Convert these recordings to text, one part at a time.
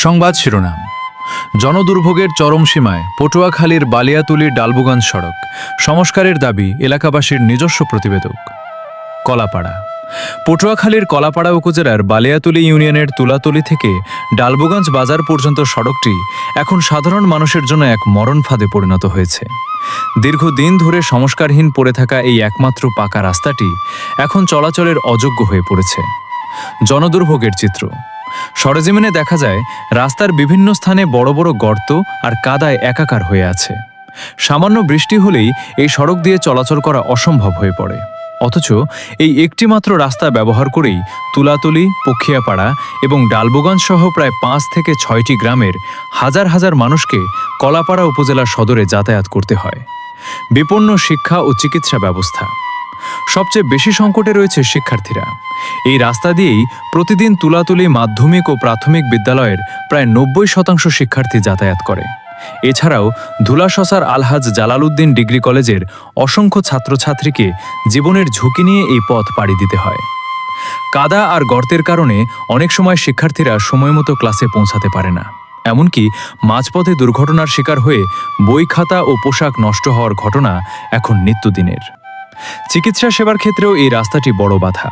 সংবাদ শিরোনাম। জনদুর্ভোগের চরম সীমায় পটুয়াখালীর বালিয়াতুলি ডালবুগঞ্জ সড়ক সংস্কারের দাবি এলাকাবাসীর নিজস্ব প্রতিবেদক। কলাপাড়া। পটুয়াখালীর কলাপাড়া উপজেলার বালিয়াতুলি ইউনিয়নের তুলাতলি থেকে ডালবুগঞ্জ বাজার পর্যন্ত সড়কটি এখন সাধারণ মানুষের জন্য এক মরণ ফাঁদে পরিণত হয়েছে। দীর্ঘদিন ধরে সংস্কারহীন পড়ে থাকা এই একমাত্র পাকা রাস্তাটি এখন চলাচলের অযোগ্য হয়ে পড়েছে। জনদুর্ভোগের চিত্র। সরেজমিনে দেখা যায় রাস্তার বিভিন্ন স্থানে বড় বড় গর্ত আর কাদায় একাকার হয়ে আছে। সামান্য বৃষ্টি হলেই এই সড়ক দিয়ে চলাচল করা অসম্ভব হয়ে পড়ে। অথচ এই একটি মাত্র রাস্তা ব্যবহার করেই তুলাতলি, পখিয়াপাড়া এবং ডালবুগঞ্জ সহ প্রায় 5 থেকে 6টি গ্রামের হাজার হাজার মানুষকে কলাপাড়া উপজেলা সদরে যাতায়াত করতে হয়। বিপন্ন শিক্ষা ও চিকিৎসা ব্যবস্থা। সবচেয়ে বেশি সংকটে রয়েছে শিক্ষার্থীরা। এই রাস্তা দিয়েই প্রতিদিন তুলাতুলি মাধ্যমিক ও প্রাথমিক বিদ্যালয়ের প্রায় 90% শিক্ষার্থী যাতায়াত করে। এছাড়াও ধুলাশসার আলহাজ জালালউদ্দিন ডিগ্রি কলেজের অসংখ্য ছাত্রছাত্রীকে জীবনের ঝুঁকি নিয়ে এই পথ পাড়ি দিতে হয়। কাদা আর গর্তের কারণে অনেক সময় শিক্ষার্থীরা সময়মতো ক্লাসে পৌঁছাতে পারে না। এমনকি মাঝপথে দুর্ঘটনার শিকার হয়ে বই খাতা ও পোশাক নষ্ট হওয়ার ঘটনা এখন নিত্যদিনের। চিকিৎসা সেবার ক্ষেত্রেও এই রাস্তাটি বড় বাধা।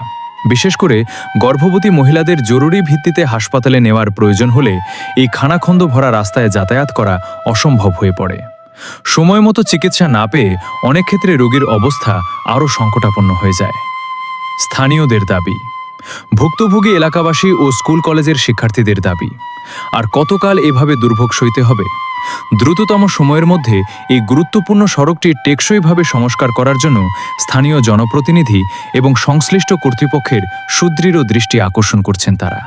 বিশেষ করে গর্ভবতী মহিলাদের জরুরি ভিত্তিতে হাসপাতালে নেওয়ার প্রয়োজন হলে এই খানাখন্দ ভরা রাস্তায় যাতায়াত করা অসম্ভব হয়ে পড়ে। সময়মতো চিকিৎসা না পেয়ে অনেক ক্ষেত্রে রোগীর অবস্থা আরও সংকটাপন্ন হয়ে যায়। স্থানীয়দের দাবি। ভুক্তভোগী এলাকাবাসী ও স্কুল কলেজের শিক্ষার্থীদের দাবি। আর কতকাল এভাবে দুর্ভোগ সইতে হবে? দ্রুততম সময়ের মধ্যে এই গুরুত্বপূর্ণ সড়কটি টেকসইভাবে সংস্কার করার জন্য স্থানীয় জনপ্রতিনিধি এবং সংশ্লিষ্ট কর্তৃপক্ষের সুদৃঢ় দৃষ্টি আকর্ষণ করছেন তারা।